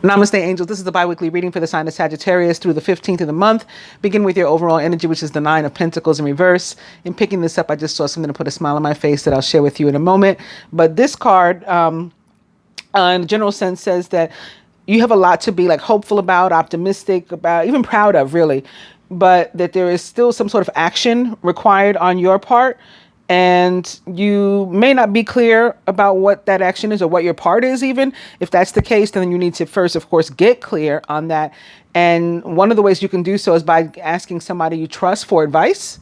Namaste, angels. This is the bi-weekly reading for the sign of Sagittarius through the 15th of the month. Begin with your overall energy, which is the 9 of Pentacles in reverse. In picking this up, I just saw something to put a smile on my face that I'll share with you in a moment. But this card, in a general sense, says that you have a lot to be like hopeful about, optimistic about, even proud of, really. But that there is still some sort of action required on your part. And you may not be clear about what that action is or what your part is even. If that's the case, then you need to first, of course, get clear on that. And one of the ways you can do so is by asking somebody you trust for advice.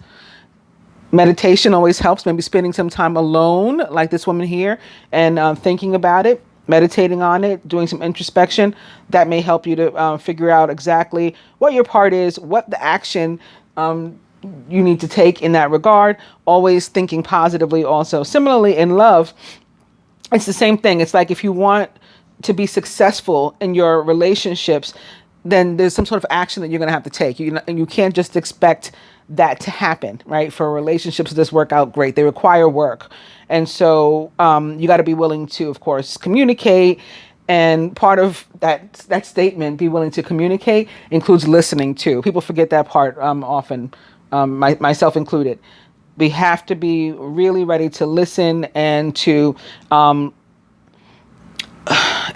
Meditation always helps. Maybe spending some time alone, like this woman here, and thinking about it, meditating on it, doing some introspection. That may help you to figure out exactly what your part is, what the action you need to take in that regard. Always thinking positively also. Similarly, in love, it's the same thing. It's like if you want to be successful in your relationships, then there's some sort of action that you're going to have to take. You can't just expect that to happen, right? For relationships to just work out great. They require work. And so you got to be willing to, of course, communicate. And part of that statement, be willing to communicate, includes listening too. People forget that part often. Myself included. We have to be really ready to listen and to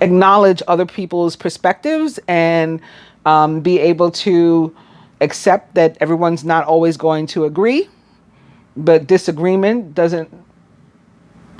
acknowledge other people's perspectives and be able to accept that everyone's not always going to agree, but disagreement doesn't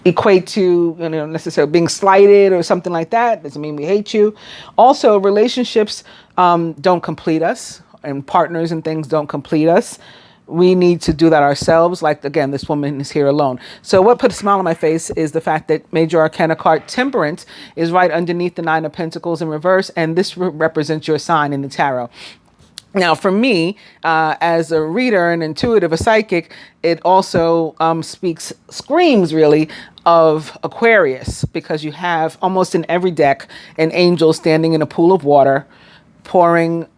equate to necessarily being slighted or something like that. Doesn't mean we hate you. Also, relationships don't complete us, and partners and things don't complete us. We need to do that ourselves. Like, again, this woman is here alone. So what put a smile on my face is the fact that Major Arcana card Temperance is right underneath the 9 of Pentacles in reverse. And this represents your sign in the tarot. Now, for me, as a reader, an intuitive, a psychic, it also screams really of Aquarius, because you have almost in every deck an angel standing in a pool of water, pouring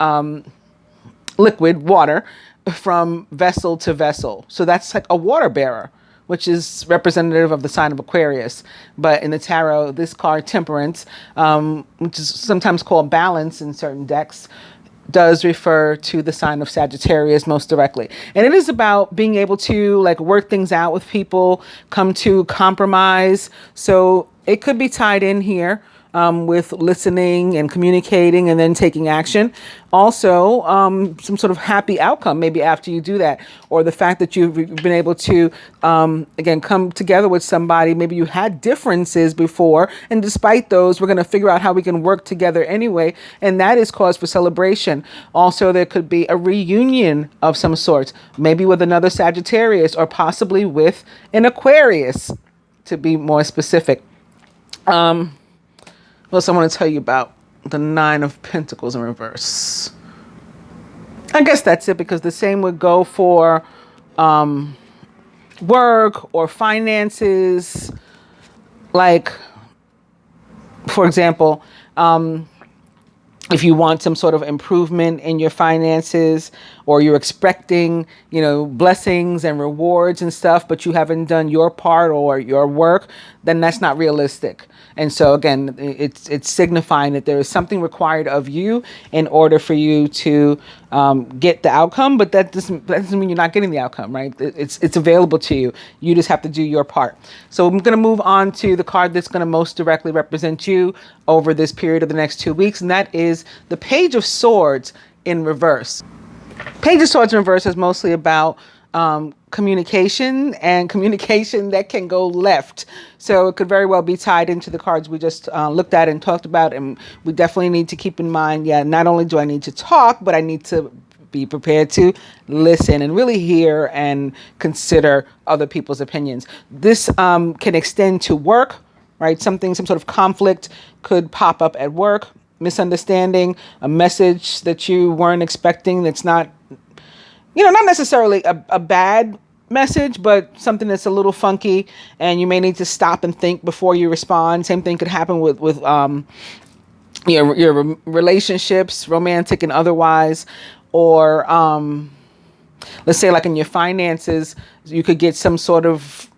liquid water from vessel to vessel. So that's like a water bearer, which is representative of the sign of Aquarius. But in the tarot, this card, Temperance, which is sometimes called balance in certain decks, does refer to the sign of Sagittarius most directly. And it is about being able to like work things out with people, come to compromise. So it could be tied in here with listening and communicating and then taking action. Also, some sort of happy outcome maybe after you do that, or the fact that you've been able to, again, come together with somebody. Maybe you had differences before, and despite those, we're going to figure out how we can work together anyway, and that is cause for celebration. Also, there could be a reunion of some sort, maybe with another Sagittarius or possibly with an Aquarius, to be more specific. What else I want to tell you about the 9 of Pentacles in reverse? I guess that's it, because the same would go for work or finances. Like, for example, if you want some sort of improvement in your finances, or you're expecting, blessings and rewards and stuff, but you haven't done your part or your work, then that's not realistic. And so again, it's signifying that there is something required of you in order for you to get the outcome, but that doesn't mean you're not getting the outcome, right? It's available to you. You just have to do your part. So I'm going to move on to the card that's going to most directly represent you over this period of the next 2 weeks, and that is the Page of Swords in reverse. Page of Swords in reverse is mostly about communication, and communication that can go left. So it could very well be tied into the cards we just looked at and talked about. And we definitely need to keep in mind, not only do I need to talk, but I need to be prepared to listen and really hear and consider other people's opinions. This can extend to work, right? Some sort of conflict could pop up at work, misunderstanding, a message that you weren't expecting that's not, not necessarily a bad message, but something that's a little funky, and you may need to stop and think before you respond. Same thing could happen with your relationships, romantic and otherwise, or let's say like in your finances, you could get some sort of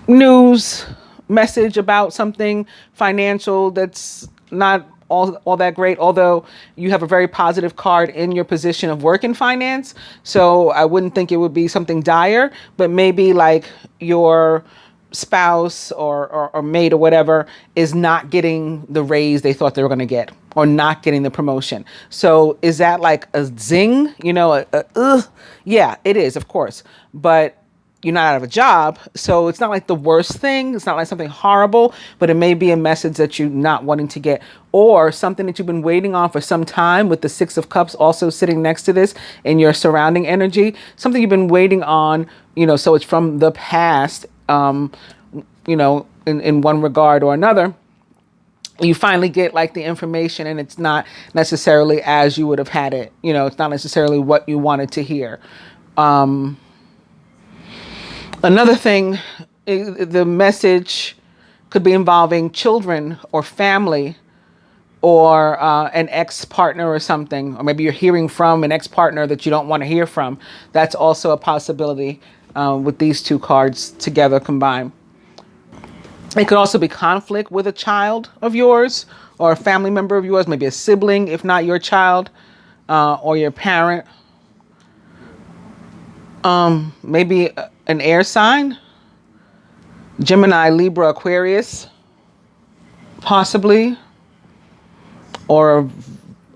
news message about something financial that's not all that great, although you have a very positive card in your position of work and finance. So I wouldn't think it would be something dire, but maybe like your spouse or mate or whatever is not getting the raise they thought they were going to get, or not getting the promotion. So is that like a zing? Yeah, it is, of course. But you're not out of a job. So it's not like the worst thing. It's not like something horrible, but it may be a message that you're not wanting to get, or something that you've been waiting on for some time, with the Six of Cups also sitting next to this in your surrounding energy, something you've been waiting on, so it's from the past, in one regard or another. You finally get like the information, and it's not necessarily as you would have had it. It's not necessarily what you wanted to hear. Another thing, the message could be involving children or family, or an ex-partner or something, or maybe you're hearing from an ex-partner that you don't want to hear from. That's also a possibility with these two cards together combined. It could also be conflict with a child of yours or a family member of yours, maybe a sibling, if not your child, or your parent. Maybe an air sign, Gemini, Libra, Aquarius, possibly, or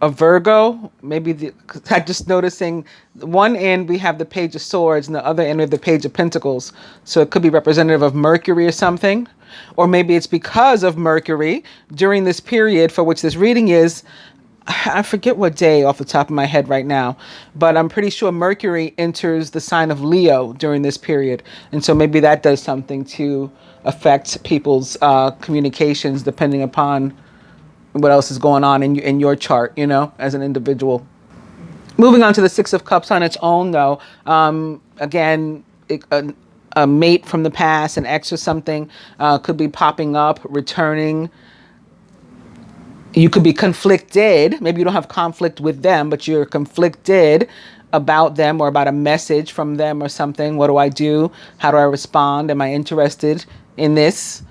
a Virgo. Maybe I'm just noticing one end we have the Page of Swords, and the other end we have the Page of Pentacles. So it could be representative of Mercury or something, or maybe it's because of Mercury during this period for which this reading is. I forget what day off the top of my head right now, but I'm pretty sure Mercury enters the sign of Leo during this period. And so maybe that does something to affect people's communications, depending upon what else is going on in your chart, as an individual. Moving on to the Six of Cups on its own, though. Again, a mate from the past, an ex or something, could be popping up, returning. You could be conflicted. Maybe you don't have conflict with them, but you're conflicted about them, or about a message from them or something. What do I do? How do I respond? Am I interested in this?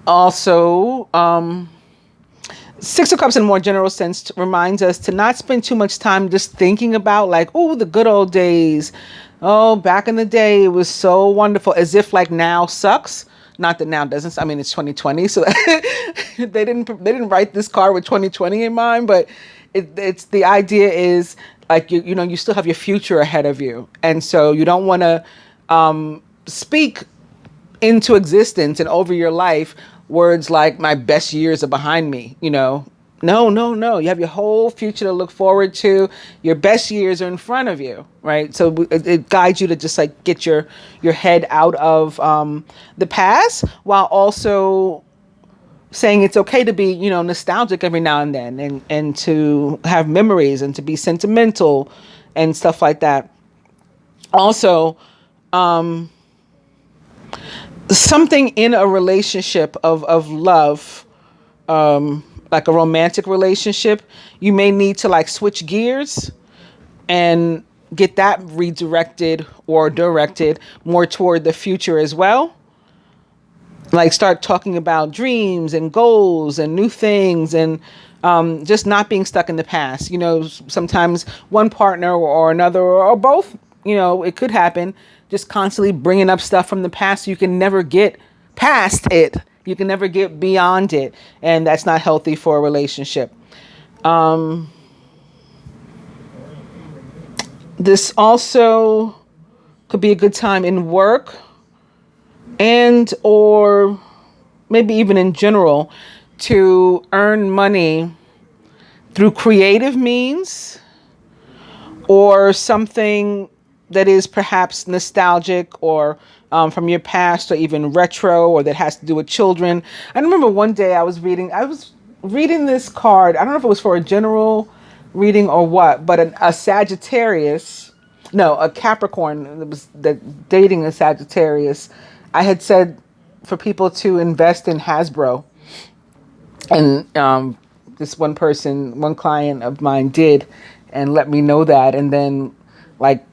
Also, Six of Cups in a more general sense reminds us to not spend too much time just thinking about like, oh, the good old days. Oh, back in the day, it was so wonderful, as if like now sucks. Not that now doesn't. I mean, it's 2020, so they didn't write this card with 2020 in mind. But it's the idea is like you still have your future ahead of you, and so you don't want to speak into existence and over your life words like my best years are behind me. No. You have your whole future to look forward to. Your best years are in front of you, right? So it guides you to just like get your head out of the past, while also saying it's okay to be, nostalgic every now and then, and to have memories and to be sentimental and stuff like that. Also, something in a relationship of love, like a romantic relationship, you may need to like switch gears and get that redirected or directed more toward the future as well. Like start talking about dreams and goals and new things, and just not being stuck in the past. Sometimes one partner or another or both, it could happen, just constantly bringing up stuff from the past. So you can never get past it. You can never get beyond it. And that's not healthy for a relationship. This also could be a good time in work, and or maybe even in general, to earn money through creative means, or something that is perhaps nostalgic, or from your past, or even retro, or that has to do with children. I remember one day I was reading this card. I don't know if it was for a general reading or what, but a Capricorn that was dating a Sagittarius. I had said for people to invest in Hasbro, and this one client of mine did, and let me know that. And then, like,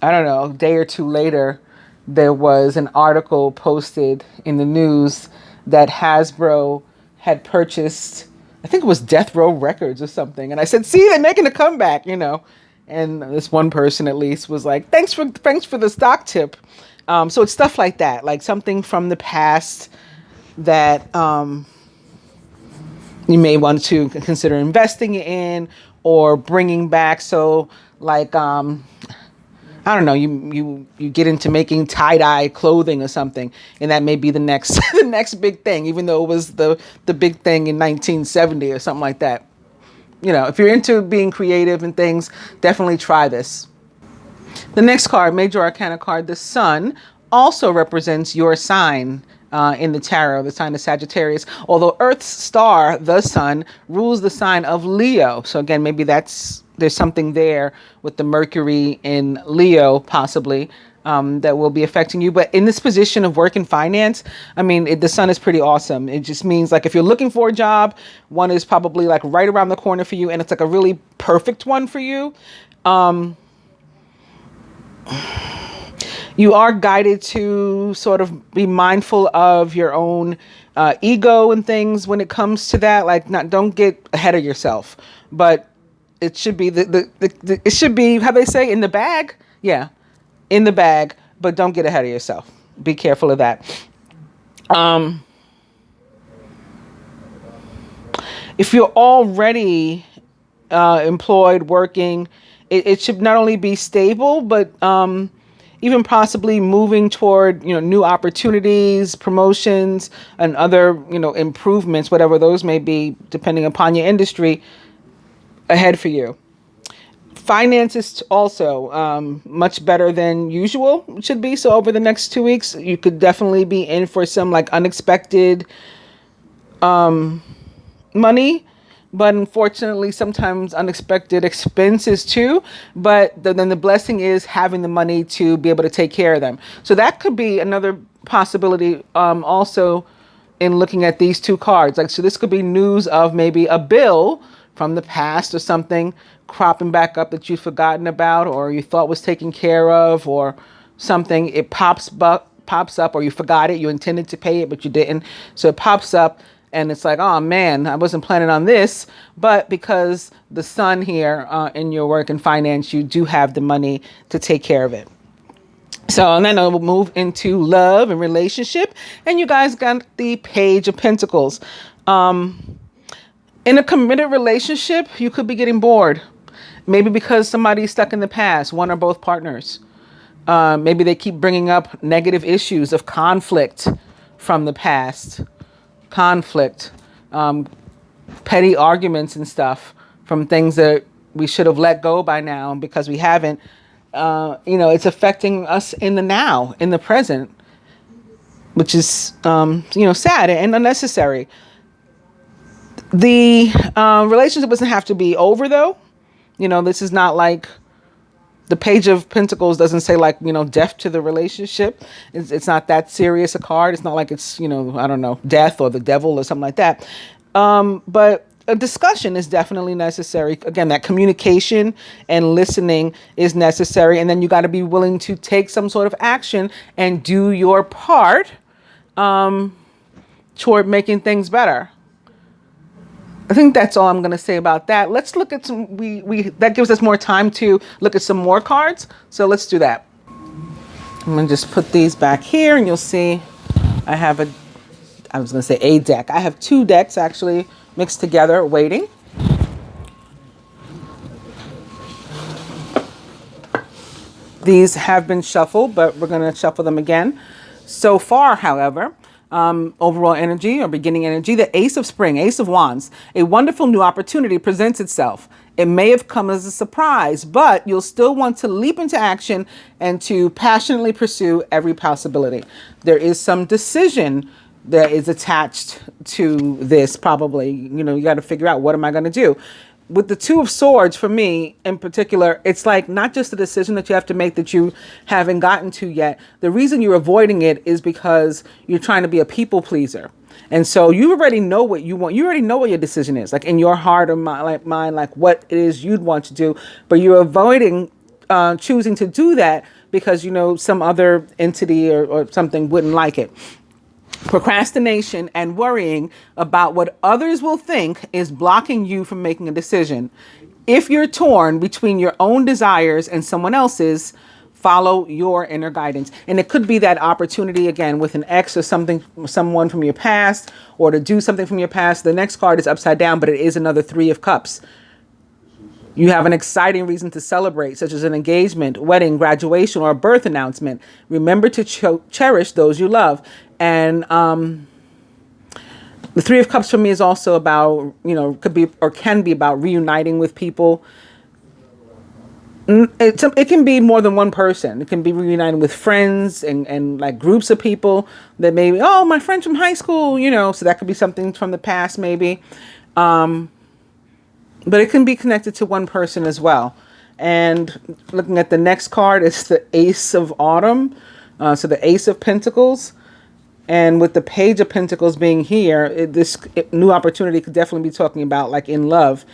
I don't know, a day or two later, there was an article posted in the news that Hasbro had purchased I think it was Death Row Records or something. And I said, see, they're making a comeback, you know. And this one person at least was like, thanks for the stock tip. So it's stuff like that, like something from the past that you may want to consider investing in or bringing back. So like, I don't know, you get into making tie-dye clothing or something, and that may be the next the next big thing, even though it was the big thing in 1970 or something like that. You know, if you're into being creative and things, definitely try this. The next card, Major Arcana card, the Sun, also represents your sign in the tarot, the sign of Sagittarius. Although Earth's star, the Sun, rules the sign of Leo. So again, maybe there's something there with the Mercury in Leo, possibly, that will be affecting you. But in this position of work and finance, I mean, the Sun is pretty awesome. It just means like if you're looking for a job, one is probably like right around the corner for you, and it's like a really perfect one for you. You are guided to sort of be mindful of your own ego and things when it comes to that. Like, don't get ahead of yourself, but it should be it should be how they say, in the bag. Yeah, in the bag, but don't get ahead of yourself. Be careful of that. If you're already employed, working, it should not only be stable, but even possibly moving toward, new opportunities, promotions, and other, improvements, whatever those may be, depending upon your industry, ahead for you. Finances also much better than usual should be. So over the next 2 weeks, you could definitely be in for some like unexpected money, but unfortunately sometimes unexpected expenses too. But then the blessing is having the money to be able to take care of them. So that could be another possibility also in looking at these two cards. Like, so this could be news of maybe a bill from the past or something cropping back up that you've forgotten about, or you thought was taken care of, or something. It pops up, or you forgot it. You intended to pay it, but you didn't. So it pops up. And it's like, oh man, I wasn't planning on this. But because the Sun here in your work and finance, you do have the money to take care of it. So, and then we'll move into love and relationship. And you guys got the Page of Pentacles. In a committed relationship, you could be getting bored. Maybe because somebody's stuck in the past, one or both partners. Maybe they keep bringing up negative issues of conflict from the past. Conflict, petty arguments and stuff from things that we should have let go by now, because we haven't. It's affecting us in the now, in the present, which is sad and unnecessary. The relationship doesn't have to be over, though. This is not like the Page of Pentacles doesn't say like, death to the relationship. It's not that serious a card. It's not like it's, I don't know, death or the devil or something like that. But a discussion is definitely necessary. Again, that communication and listening is necessary. And then you got to be willing to take some sort of action and do your part toward making things better. I think that's all I'm going to say about that. Let's look at some, that gives us more time to look at some more cards. So let's do that. I'm going to just put these back here, and you'll see I have a deck. I have two decks actually mixed together waiting. These have been shuffled, but we're going to shuffle them again. So far, however, overall energy or beginning energy, the Ace of Spring, Ace of Wands. A wonderful new opportunity presents itself. It may have come as a surprise, but you'll still want to leap into action and to passionately pursue every possibility. There is some decision that is attached to this, probably. You got to figure out, what am I going to do? With the Two of Swords, for me in particular, it's like not just a decision that you have to make that you haven't gotten to yet. The reason you're avoiding it is because you're trying to be a people pleaser. And so you already know what you want. You already know what your decision is, like in your heart or mind, like what it is you'd want to do. But you're avoiding choosing to do that because, some other entity or something wouldn't like it. Procrastination and worrying about what others will think is blocking you from making a decision. If you're torn between your own desires and someone else's, follow your inner guidance. And it could be that opportunity again with an ex or something, someone from your past, or to do something from your past. The next card is upside down, but it is another Three of Cups. You have an exciting reason to celebrate, such as an engagement, wedding, graduation, or a birth announcement. Remember to cherish those you love. And the Three of Cups for me is also about, could be or can be about reuniting with people. It can be more than one person. It can be reuniting with friends and like groups of people that maybe, oh, my friends from high school, so that could be something from the past maybe. But it can be connected to one person as well. And looking at the next card, it's the Ace of Autumn. So the Ace of Pentacles. And with the Page of Pentacles being here, this new opportunity could definitely be talking about like in love.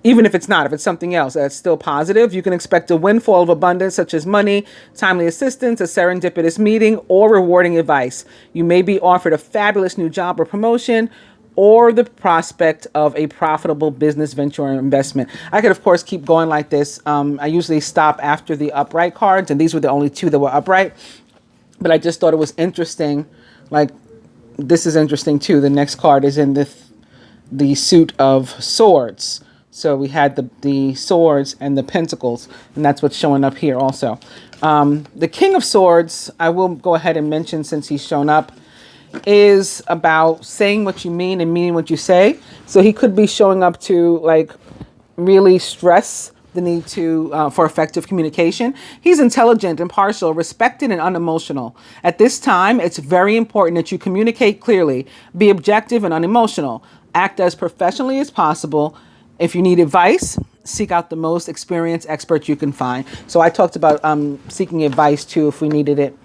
Even if it's not, if it's something else that's still positive, you can expect a windfall of abundance, such as money, timely assistance, a serendipitous meeting, or rewarding advice. You may be offered a fabulous new job or promotion, or the prospect of a profitable business venture or investment. I could, of course, keep going like this. I usually stop after the upright cards, and these were the only two that were upright. But I just thought it was interesting. Like, this is interesting, too. The next card is in the suit of swords. So we had the swords and the pentacles, and that's what's showing up here also. The King of Swords, I will go ahead and mention since he's shown up, is about saying what you mean and meaning what you say. So he could be showing up to like really stress the need to for effective communication. He's intelligent, impartial, respected, and unemotional. At this time, it's very important that you communicate clearly, be objective and unemotional, act as professionally as possible. If you need advice, seek out the most experienced expert you can find. So I talked about seeking advice too if we needed it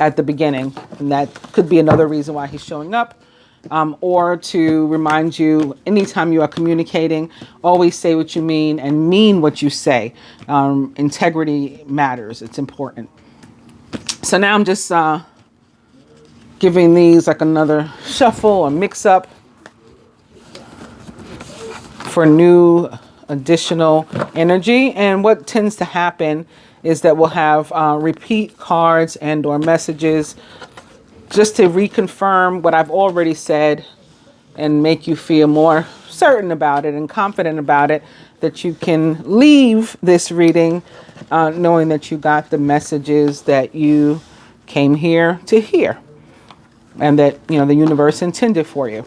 at the beginning. And that could be another reason why he's showing up. Or to remind you, anytime you are communicating, always say what you mean and mean what you say. Integrity matters. It's important. So now I'm just giving these like another shuffle or mix up for new additional energy. And what tends to happen is that we'll have repeat cards and or messages just to reconfirm what I've already said and make you feel more certain about it and confident about it, that you can leave this reading knowing that you got the messages that you came here to hear and that, the universe intended for you.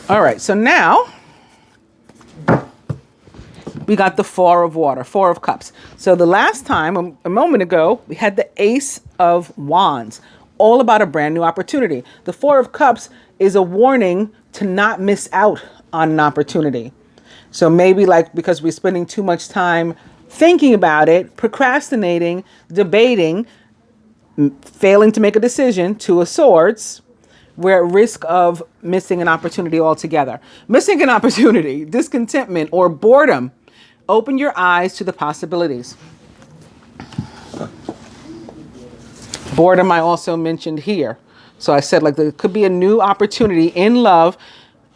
All right, so now we got the Four of Water, Four of Cups. So the last time, a moment ago, we had the Ace of Wands, all about a brand new opportunity. The Four of Cups is a warning to not miss out on an opportunity. So maybe like because we're spending too much time thinking about it, procrastinating, debating, failing to make a decision, Two of Swords, we're at risk of missing an opportunity altogether. Missing an opportunity, discontentment, or boredom. Open your eyes to the possibilities. Boredom I also mentioned here. So I said like there could be a new opportunity in love.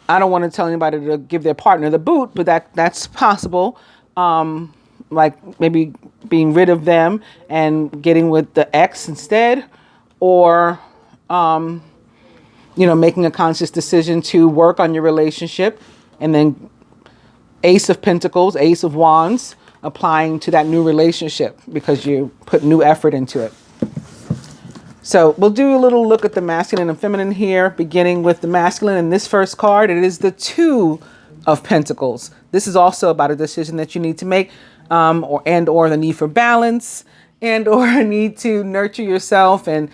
I don't want to tell anybody to give their partner the boot, but that's possible. Like maybe being rid of them and getting with the ex instead, or making a conscious decision to work on your relationship. And then Ace of Pentacles, Ace of Wands, applying to that new relationship because you put new effort into it. So we'll do a little look at the masculine and feminine here, beginning with the masculine. In this first card, it is the Two of Pentacles. This is also about a decision that you need to make, or the need for balance, and or a need to nurture yourself and,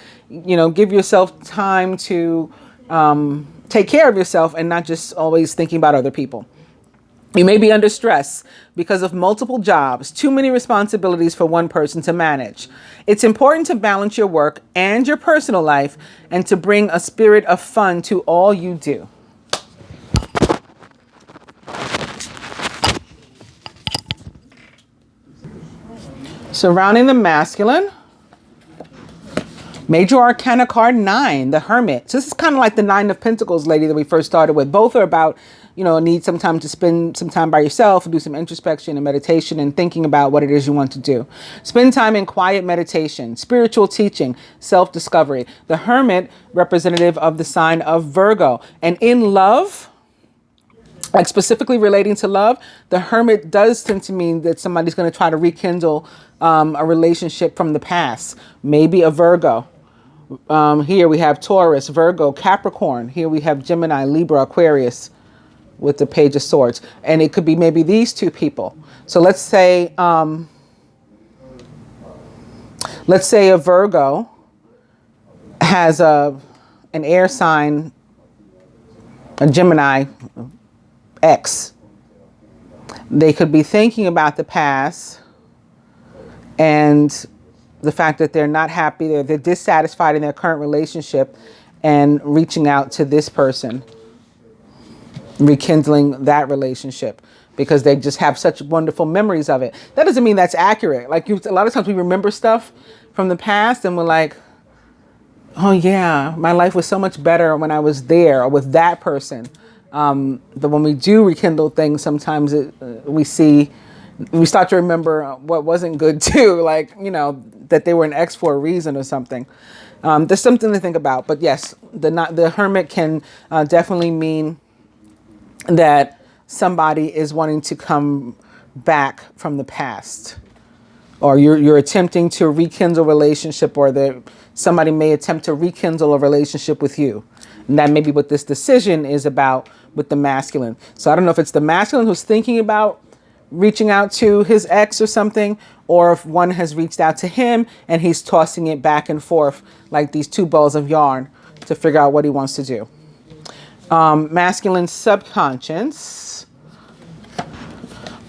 give yourself time to take care of yourself and not just always thinking about other people. You may be under stress because of multiple jobs, too many responsibilities for one person to manage. It's important to balance your work and your personal life and to bring a spirit of fun to all you do. Surrounding the masculine, Major Arcana card 9, the Hermit. So this is kind of like the 9 of Pentacles lady that we first started with. Both are about, you know, need some time to spend some time by yourself, do some introspection and meditation and thinking about what it is you want to do. Spend time in quiet meditation, spiritual teaching, self-discovery. The Hermit, representative of the sign of Virgo. And in love, like specifically relating to love, the Hermit does tend to mean that somebody's going to try to rekindle a relationship from the past. Maybe a Virgo. Here we have Taurus, Virgo, Capricorn. Here we have Gemini, Libra, Aquarius with the Page of Swords. And it could be maybe these two people. So let's say a Virgo has an air sign, a Gemini, X. They could be thinking about the past and the fact that they're not happy, they're dissatisfied in their current relationship, and reaching out to this person, rekindling that relationship because they just have such wonderful memories of it. That doesn't mean that's accurate. Like a lot of times we remember stuff from the past and we're like, oh yeah, my life was so much better when I was there or with that person. But when we do rekindle things, sometimes we start to remember what wasn't good too, like, you know, that they were an ex for a reason or something. There's something to think about. But yes, the Hermit can definitely mean that somebody is wanting to come back from the past, or you're attempting to rekindle a relationship, or somebody may attempt to rekindle a relationship with you. And that may be what this decision is about with the masculine. So I don't know if it's the masculine who's thinking about reaching out to his ex or something, or if one has reached out to him and he's tossing it back and forth like these two balls of yarn to figure out what he wants to do. Masculine subconscious,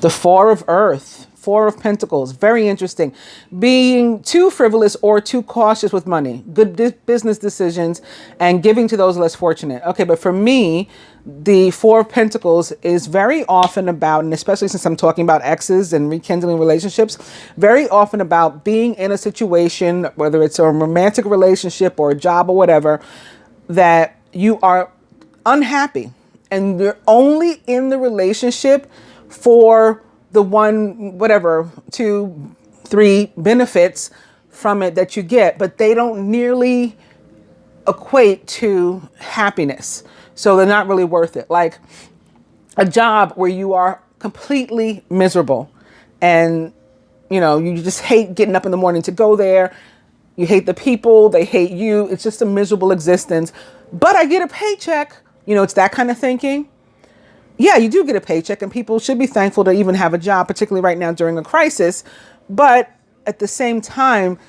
the Four of Earth, Four of Pentacles, very interesting. Being too frivolous or too cautious with money, good business decisions, and giving to those less fortunate. Okay, but for me, the Four of Pentacles is very often about, and especially since I'm talking about exes and rekindling relationships, very often about being in a situation, whether it's a romantic relationship or a job or whatever, that you are unhappy and you're only in the relationship for the one, whatever, 2, 3 benefits from it that you get, but they don't nearly equate to happiness. So they're not really worth it. Like a job where you are completely miserable and, you know, you just hate getting up in the morning to go there. You hate the people, they hate you. It's just a miserable existence. But I get a paycheck. You know, it's that kind of thinking. Yeah, you do get a paycheck and people should be thankful to even have a job, particularly right now during a crisis. But at the same time,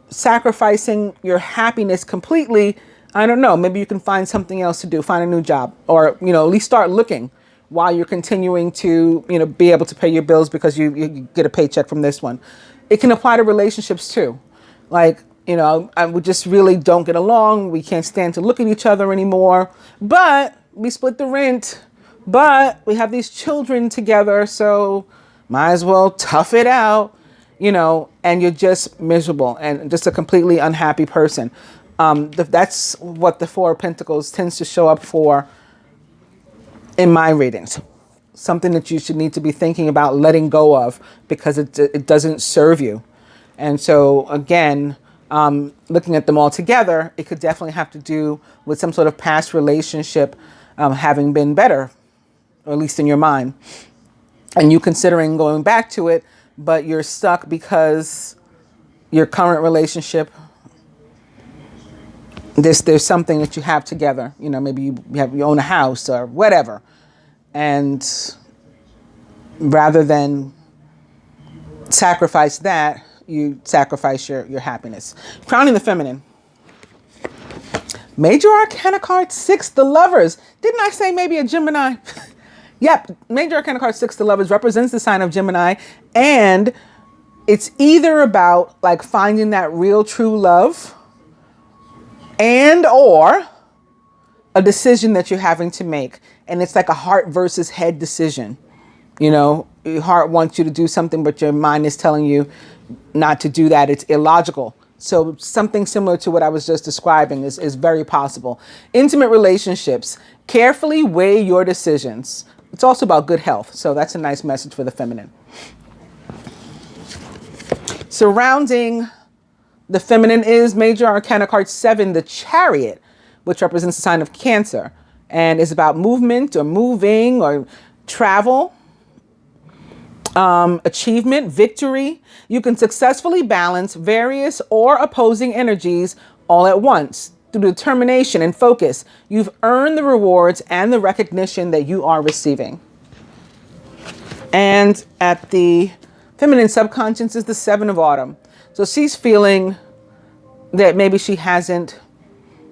sacrificing your happiness completely, I don't know, maybe you can find something else to do, find a new job, or, you know, at least start looking while you're continuing to, you know, be able to pay your bills because you get a paycheck from this one. It can apply to relationships too. Like, you know, we just really don't get along. We can't stand to look at each other anymore, but we split the rent. But we have these children together, so might as well tough it out, you know, and you're just miserable and just a completely unhappy person. That's what the Four of Pentacles tends to show up for in my readings. Something that you should need to be thinking about letting go of because it doesn't serve you. And so, again, looking at them all together, it could definitely have to do with some sort of past relationship having been better, or at least in your mind, and you considering going back to it, but you're stuck because your current relationship, there's something that you have together. You know, maybe you own a house or whatever, and rather than sacrifice that, you sacrifice your happiness. Crowning the feminine. Major Arcana card 6, the Lovers. Didn't I say maybe a Gemini? Yep, Major Arcana card 6, the Lovers, represents the sign of Gemini. And it's either about like finding that real true love and or a decision that you're having to make. And it's like a heart versus head decision. You know, your heart wants you to do something, but your mind is telling you not to do that. It's illogical. So something similar to what I was just describing is very possible. Intimate relationships. Carefully weigh your decisions. It's also about good health. So that's a nice message for the feminine. Surrounding the feminine is Major Arcana card 7, the Chariot, which represents the sign of Cancer and is about movement or moving or travel, achievement, victory. You can successfully balance various or opposing energies all at once. Through determination and focus, you've earned the rewards and the recognition that you are receiving. And at the feminine subconscious is the 7 of Autumn. So she's feeling that maybe she hasn't,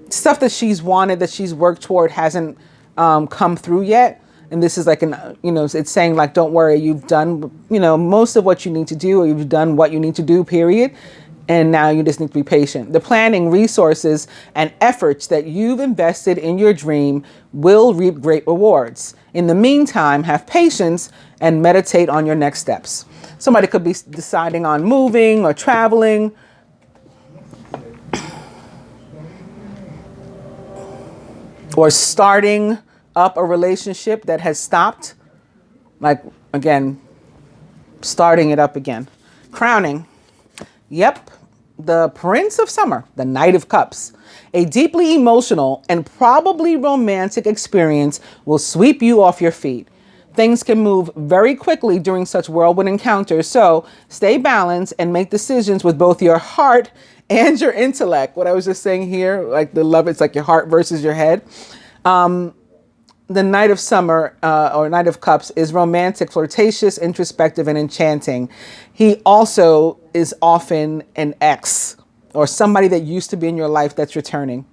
stuff that she's wanted, that she's worked toward hasn't come through yet. And this is like it's saying like, don't worry, you've done, most of what you need to do, or you've done what you need to do, period. And now you just need to be patient. The planning, resources, and efforts that you've invested in your dream will reap great rewards. In the meantime, have patience and meditate on your next steps. Somebody could be deciding on moving or traveling. Or starting up a relationship that has stopped. Like, again, starting it up again. Crowning. Yep. The Prince of Summer, the Knight of Cups. A deeply emotional and probably romantic experience will sweep you off your feet. Things can move very quickly during such whirlwind encounters, so stay balanced and make decisions with both your heart and your intellect. What I was just saying here, like the love, it's like your heart versus your head. The Knight of Summer or Knight of Cups is romantic, flirtatious, introspective, and enchanting. He also is often an ex or somebody that used to be in your life that's returning.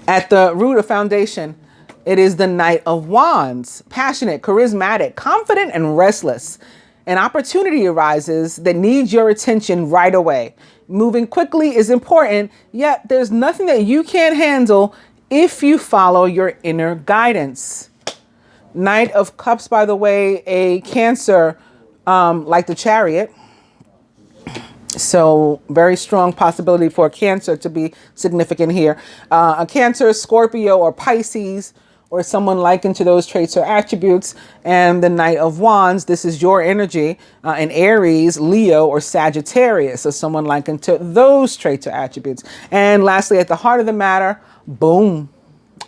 At the root of foundation, it is the Knight of Wands, passionate, charismatic, confident, and restless. An opportunity arises that needs your attention right away. Moving quickly is important, yet there's nothing that you can't handle if you follow your inner guidance. Knight of Cups, by the way, a Cancer, like the Chariot. So very strong possibility for Cancer to be significant here. A Cancer, Scorpio, or Pisces, or someone likened to those traits or attributes. And the Knight of Wands, this is your energy. An Aries, Leo, or Sagittarius, so someone likened to those traits or attributes. And lastly, at the heart of the matter, boom.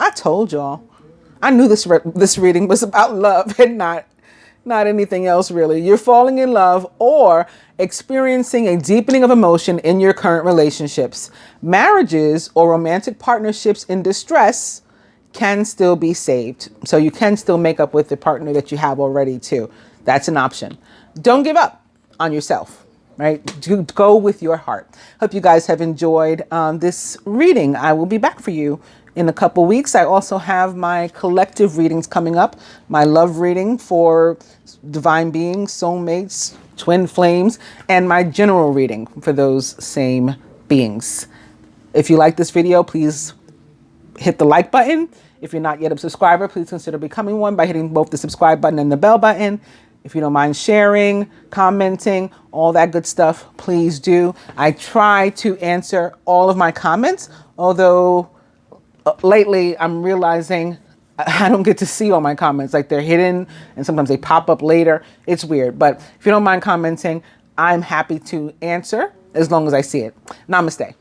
I told y'all. I knew this reading was about love and not anything else really. You're falling in love or experiencing a deepening of emotion in your current relationships. Marriages or romantic partnerships in distress can still be saved. So you can still make up with the partner that you have already too. That's an option. Don't give up on yourself, right? Go with your heart. Hope you guys have enjoyed this reading. I will be back for you in a couple weeks. I also have my collective readings coming up. My love reading for divine beings, soulmates, twin flames, and my general reading for those same beings. If you like this video, please hit the like button. If you're not yet a subscriber, please consider becoming one by hitting both the subscribe button and the bell button. If you don't mind sharing, commenting, all that good stuff, please do. I try to answer all of my comments, although lately I'm realizing I don't get to see all my comments. Like they're hidden and sometimes they pop up later. It's weird, but if you don't mind commenting, I'm happy to answer as long as I see it. Namaste.